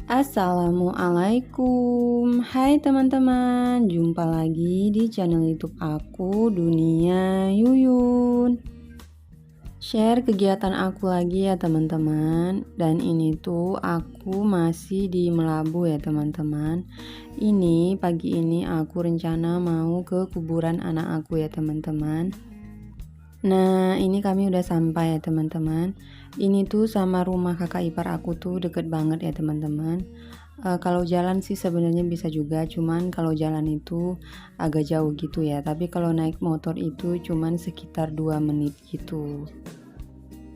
Assalamualaikum, hai teman-teman, jumpa lagi di channel YouTube aku, Dunia Yuyun. Share kegiatan aku lagi ya teman-teman. Dan ini tuh aku masih di Melabu ya teman-teman. Ini pagi ini aku rencana mau ke kuburan anak aku ya teman-teman. Nah, ini kami udah sampai ya teman-teman. Ini tuh sama rumah kakak ipar aku tuh deket banget ya teman-teman. Kalau jalan sih sebenarnya bisa juga, cuman kalau jalan itu agak jauh gitu ya. Tapi kalau naik motor itu cuman sekitar 2 menit gitu.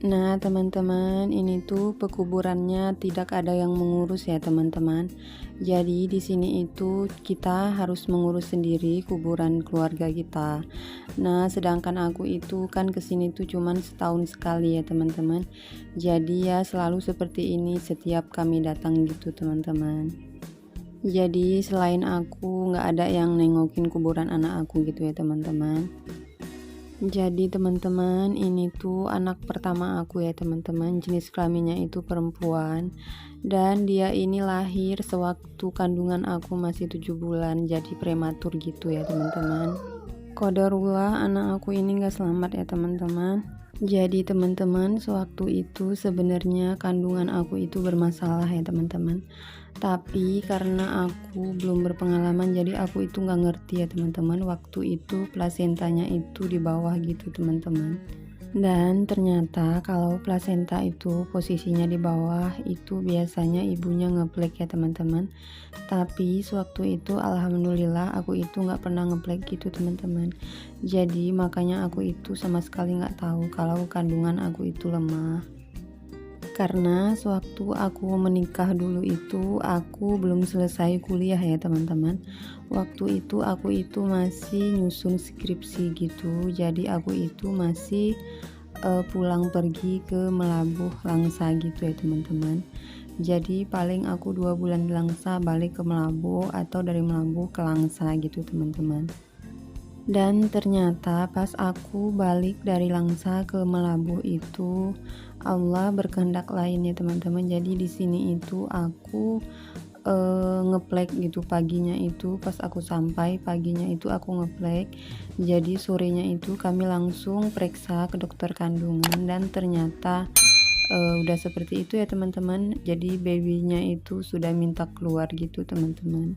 Nah teman-teman, ini tuh pekuburannya tidak ada yang mengurus ya teman-teman. Jadi di sini itu kita harus mengurus sendiri kuburan keluarga kita. Nah sedangkan aku itu kan kesini tuh cuman setahun sekali ya teman-teman. Jadi ya selalu seperti ini setiap kami datang gitu teman-teman. Jadi selain aku nggak ada yang nengokin kuburan anak aku gitu ya teman-teman. Jadi teman-teman, ini tuh anak pertama aku ya teman-teman, jenis kelaminnya itu perempuan, dan dia ini lahir sewaktu kandungan aku masih 7 bulan, jadi prematur gitu ya teman-teman. Qadarullah anak aku ini gak selamat ya teman-teman. Jadi teman-teman, sewaktu itu sebenarnya kandungan aku itu bermasalah ya teman-teman. Tapi karena aku belum berpengalaman, jadi aku itu nggak ngerti ya teman-teman. Waktu itu plasentanya itu di bawah gitu teman-teman. Dan ternyata kalau plasenta itu posisinya di bawah itu biasanya ibunya ngeplek ya teman-teman. Tapi sewaktu itu alhamdulillah aku itu nggak pernah ngeplek gitu teman-teman. Jadi makanya aku itu sama sekali nggak tahu kalau kandungan aku itu lemah. Karena sewaktu aku menikah dulu itu aku belum selesai kuliah ya teman-teman. Waktu itu aku itu masih nyusun skripsi gitu. Jadi aku itu masih pulang pergi ke Melabuh Langsa gitu ya teman-teman. Jadi paling aku 2 bulan di Langsa balik ke Melabuh, atau dari Melabuh ke Langsa gitu teman-teman. Dan ternyata pas aku balik dari Langsa ke Melabuh itu Allah berkehendak lain ya teman-teman. Jadi di sini itu aku ngeplek gitu paginya itu. Pas aku sampai paginya itu aku ngeplek. Jadi sorenya itu kami langsung periksa ke dokter kandungan, dan ternyata udah seperti itu ya teman-teman. Jadi babynya itu sudah minta keluar gitu teman-teman.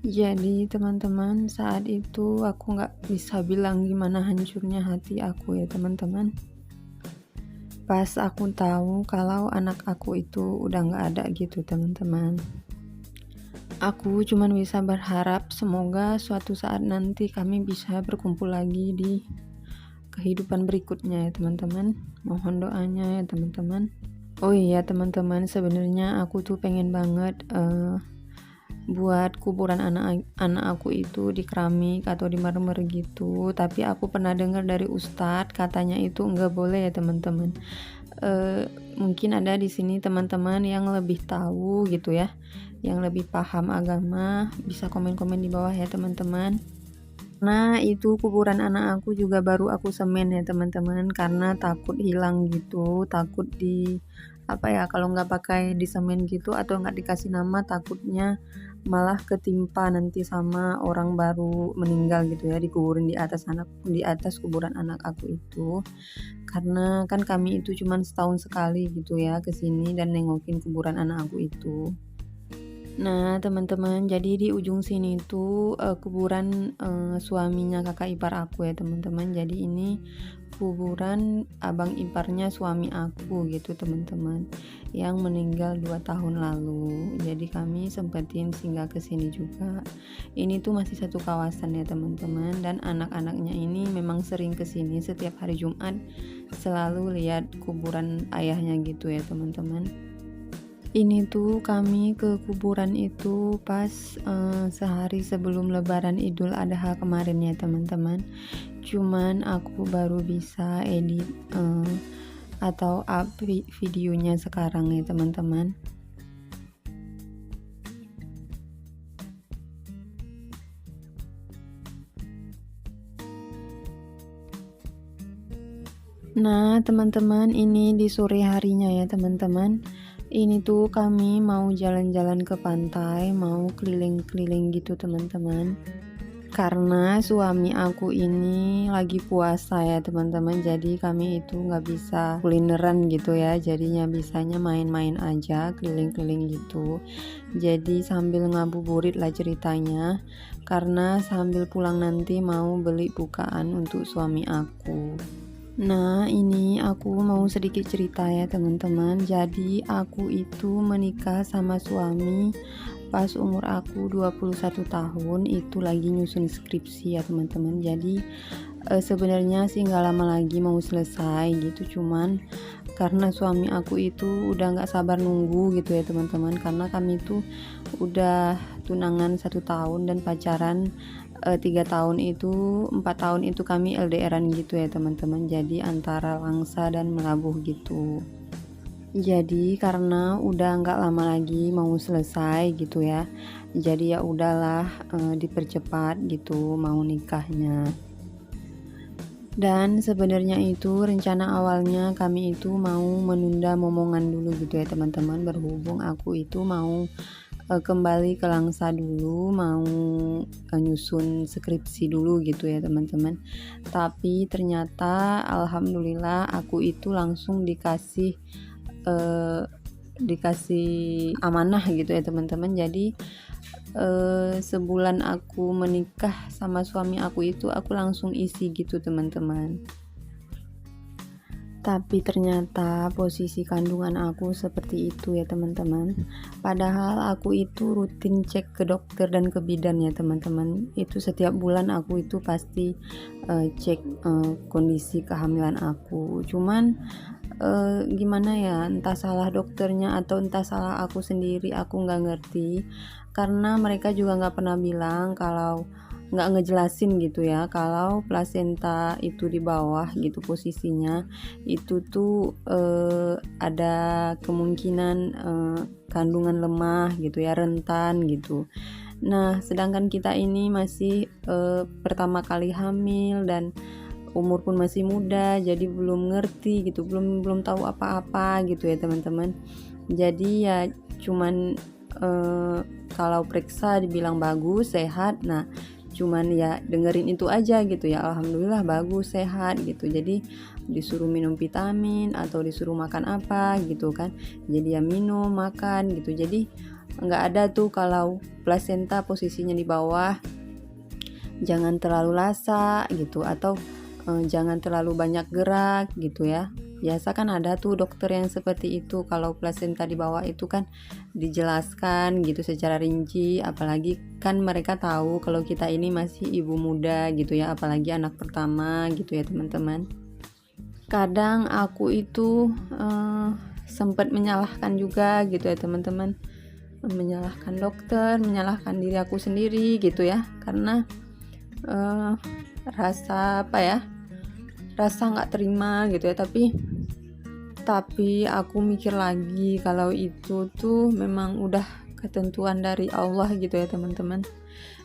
Jadi teman-teman, saat itu aku nggak bisa bilang gimana hancurnya hati aku ya teman-teman. Pas aku tahu kalau anak aku itu udah nggak ada gitu teman-teman. Aku cuman bisa berharap semoga suatu saat nanti kami bisa berkumpul lagi di kehidupan berikutnya ya teman-teman. Mohon doanya ya teman-teman. Oh iya teman-teman, sebenarnya aku tuh pengen banget buat kuburan anak aku itu di keramik atau di marmer gitu. Tapi aku pernah dengar dari ustadz katanya itu nggak boleh ya teman-teman. Mungkin ada di sini teman-teman yang lebih tahu gitu ya, yang lebih paham agama, bisa komen-komen di bawah ya teman-teman. Nah itu kuburan anak aku juga baru aku semen ya teman-teman, karena takut hilang gitu, takut di kalau nggak pakai di semen gitu atau nggak dikasih nama, takutnya malah ketimpa nanti sama orang baru meninggal gitu ya, dikuburin di atas kuburan anak aku itu. Karena kan kami itu cuman setahun sekali gitu ya kesini dan nengokin kuburan anak aku itu. Nah teman-teman, jadi di ujung sini tuh kuburan suaminya kakak ipar aku ya teman-teman. Jadi ini kuburan abang iparnya suami aku gitu teman-teman, yang meninggal 2 tahun lalu. Jadi kami sempetin singgah ke sini juga. Ini tuh masih satu kawasan ya teman-teman, dan anak-anaknya ini memang sering ke sini setiap hari Jumat, selalu lihat kuburan ayahnya gitu ya teman-teman. Ini tuh kami ke kuburan itu pas sehari sebelum Lebaran Idul Adha kemarin ya teman-teman. Cuman aku baru bisa edit atau up videonya sekarang ya teman-teman. Nah teman-teman, ini di sore harinya ya teman-teman. Ini tuh kami mau jalan-jalan ke pantai, mau keliling-keliling gitu teman-teman. Karena suami aku ini lagi puasa ya teman-teman, jadi kami itu nggak bisa kulineran gitu ya, jadinya bisanya main-main aja, keliling-keliling gitu. Jadi sambil ngabuburit lah ceritanya, karena sambil pulang nanti mau beli bukaan untuk suami aku. Nah, ini aku mau sedikit cerita ya teman-teman. Jadi aku itu menikah sama suami pas umur aku 21 tahun, itu lagi nyusun skripsi ya teman-teman. Jadi sebenarnya sih nggak lama lagi mau selesai gitu, cuman karena suami aku itu udah nggak sabar nunggu gitu ya teman-teman, karena kami itu udah tunangan 1 tahun dan pacaran 3 tahun, itu 4 tahun itu kami LDRan gitu ya teman-teman, jadi antara Langsa dan Melabuh gitu. Jadi karena udah nggak lama lagi mau selesai gitu ya, jadi ya udahlah dipercepat gitu mau nikahnya. Dan sebenarnya itu rencana awalnya kami itu mau menunda momongan dulu gitu ya teman-teman, berhubung aku itu mau kembali ke Langsa dulu, mau nyusun skripsi dulu gitu ya teman-teman. Tapi ternyata alhamdulillah aku itu langsung dikasih amanah gitu ya teman-teman. Jadi sebulan aku menikah sama suami aku itu aku langsung isi gitu teman-teman. Tapi ternyata posisi kandungan aku seperti itu ya teman-teman. Padahal aku itu rutin cek ke dokter dan ke bidan ya teman-teman. Itu setiap bulan aku itu pasti cek kondisi kehamilan aku. Cuman gimana ya, entah salah dokternya atau entah salah aku sendiri, aku nggak ngerti. Karena mereka juga nggak pernah bilang, kalau nggak ngejelasin gitu ya, kalau plasenta itu di bawah gitu posisinya, itu tuh ada kemungkinan kandungan lemah gitu ya, rentan gitu. Nah sedangkan kita ini masih pertama kali hamil dan umur pun masih muda, jadi belum ngerti gitu, belum tahu apa-apa gitu ya teman-teman. Jadi ya cuman kalau periksa dibilang bagus, sehat, nah cuman ya dengerin itu aja gitu ya, alhamdulillah bagus, sehat gitu. Jadi disuruh minum vitamin atau disuruh makan apa gitu kan, jadi ya minum, makan gitu. Jadi nggak ada tuh kalau plasenta posisinya di bawah, jangan terlalu lasa gitu, atau jangan terlalu banyak gerak gitu ya. Biasa kan ada tuh dokter yang seperti itu, kalau plasenta di bawah itu kan dijelaskan gitu secara rinci, apalagi kan mereka tahu kalau kita ini masih ibu muda gitu ya, apalagi anak pertama gitu ya teman-teman. Kadang aku itu sempat menyalahkan juga gitu ya teman-teman, menyalahkan dokter, menyalahkan diri aku sendiri gitu ya, karena rasa apa ya, rasa nggak terima gitu ya. Tapi aku mikir lagi kalau itu tuh memang udah ketentuan dari Allah gitu ya teman-teman,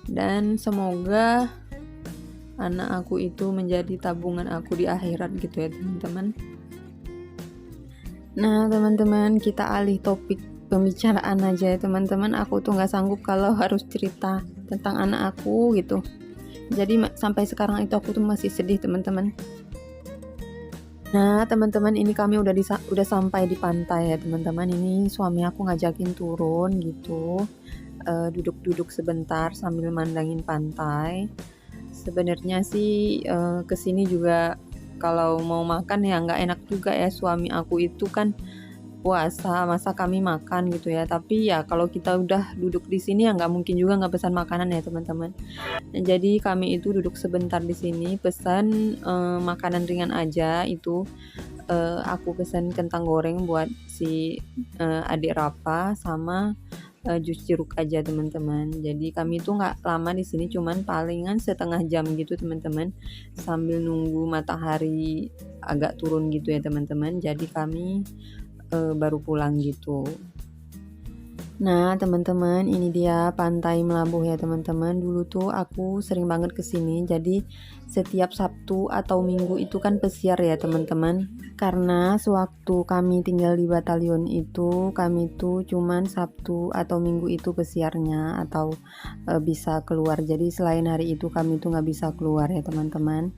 dan semoga anak aku itu menjadi tabungan aku di akhirat gitu ya teman-teman. Nah teman-teman, kita alih topik pembicaraan aja ya teman-teman. Aku tuh nggak sanggup kalau harus cerita tentang anak aku gitu, jadi sampai sekarang itu aku tuh masih sedih teman-teman. Nah teman-teman, ini kami udah sampai di pantai ya teman-teman. Ini suami aku ngajakin turun gitu, duduk-duduk sebentar sambil mandangin pantai. Sebenarnya sih kesini juga kalau mau makan ya nggak enak juga ya, suami aku itu kan puasa, masa kami makan gitu ya. Tapi ya kalau kita udah duduk di sini ya nggak mungkin juga nggak pesan makanan ya teman-teman. Nah, jadi kami itu duduk sebentar di sini, pesan makanan ringan aja itu. Aku pesan kentang goreng buat si adik Rafa, sama jus jeruk aja teman-teman. Jadi kami tuh nggak lama di sini, cuman palingan setengah jam gitu teman-teman, sambil nunggu matahari agak turun gitu ya teman-teman. Jadi kami baru pulang gitu. Nah teman-teman, ini dia Pantai Melabuh ya teman-teman. Dulu tuh aku sering banget kesini, jadi setiap Sabtu atau Minggu itu kan pesiar ya teman-teman. Karena sewaktu kami tinggal di batalion itu, kami tuh cuman Sabtu atau Minggu itu pesiarnya atau bisa keluar. Jadi selain hari itu kami tuh nggak bisa keluar ya teman-teman.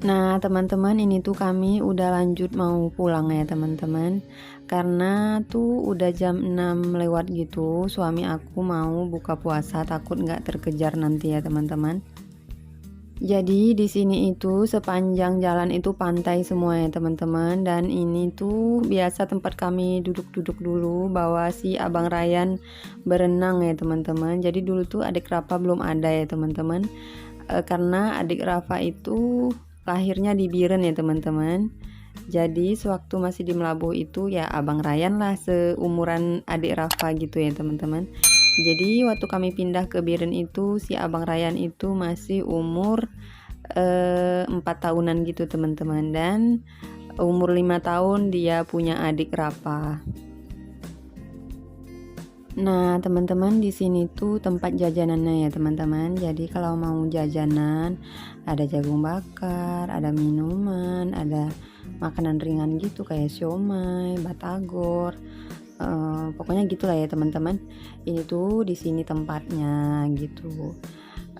Nah teman-teman, ini tuh kami udah lanjut mau pulang ya teman-teman, karena tuh udah jam 6 lewat gitu. Suami aku mau buka puasa, takut nggak terkejar nanti ya teman-teman. Jadi di sini itu sepanjang jalan itu pantai semua ya teman-teman, dan ini tuh biasa tempat kami duduk-duduk dulu bawa si Abang Ryan berenang ya teman-teman. Jadi dulu tuh adik Rafa belum ada ya teman-teman, karena adik Rafa itu lahirnya di Biren ya teman-teman. Jadi sewaktu masih di Melabuh itu ya Abang Ryan lah seumuran adik Rafa gitu ya teman-teman. Jadi waktu kami pindah ke Biren itu si Abang Ryan itu masih umur 4 tahunan gitu teman-teman, dan umur 5 tahun dia punya adik Rafa. Nah teman-teman, di sini tuh tempat jajanannya ya teman-teman. Jadi kalau mau jajanan ada jagung bakar, ada minuman, ada makanan ringan gitu kayak siomay, batagor, pokoknya gitulah ya teman-teman. Ini tuh di sini tempatnya gitu.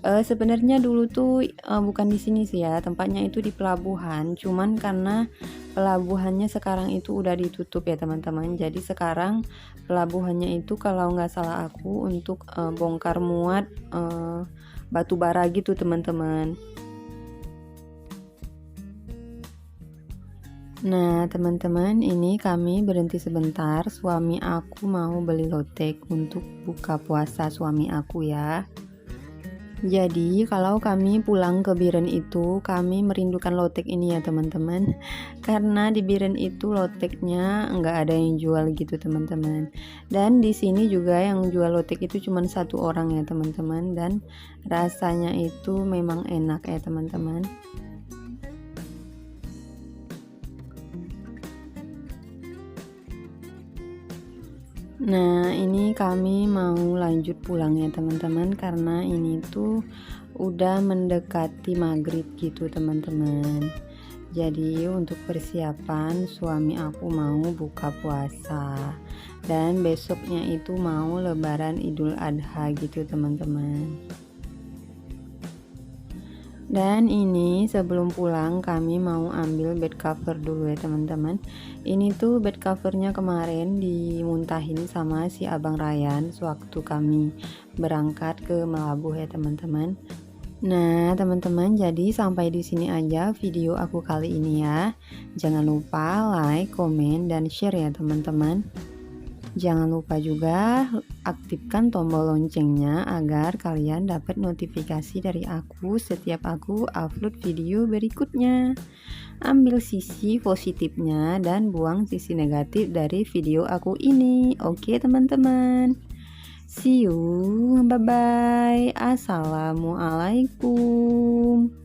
Sebenarnya dulu tuh bukan di sini sih ya, tempatnya itu di pelabuhan, cuman karena pelabuhannya sekarang itu udah ditutup ya teman-teman. Jadi sekarang pelabuhannya itu kalau nggak salah aku untuk bongkar muat batu bara gitu teman-teman. Nah teman-teman, ini kami berhenti sebentar, suami aku mau beli lotek untuk buka puasa suami aku ya. Jadi kalau kami pulang ke Biren itu kami merindukan lotek ini ya teman-teman, karena di Biren itu loteknya nggak ada yang jual gitu teman-teman. Dan di sini juga yang jual lotek itu cuma satu orang ya teman-teman, dan rasanya itu memang enak ya teman-teman. Nah ini kami mau lanjut pulang ya teman-teman, karena ini tuh udah mendekati maghrib gitu teman-teman. Jadi untuk persiapan suami aku mau buka puasa, dan besoknya itu mau lebaran Idul Adha gitu teman-teman. Dan ini sebelum pulang kami mau ambil bed cover dulu ya teman-teman. Ini tuh bed covernya kemarin dimuntahin sama si Abang Ryan sewaktu kami berangkat ke Melabuh ya teman-teman. Nah teman-teman, jadi sampai di sini aja video aku kali ini ya. Jangan lupa like, komen, dan share ya teman-teman. Jangan lupa juga aktifkan tombol loncengnya agar kalian dapat notifikasi dari aku setiap aku upload video berikutnya. Ambil sisi positifnya dan buang sisi negatif dari video aku ini. Oke teman-teman. See you. Bye bye. Assalamualaikum.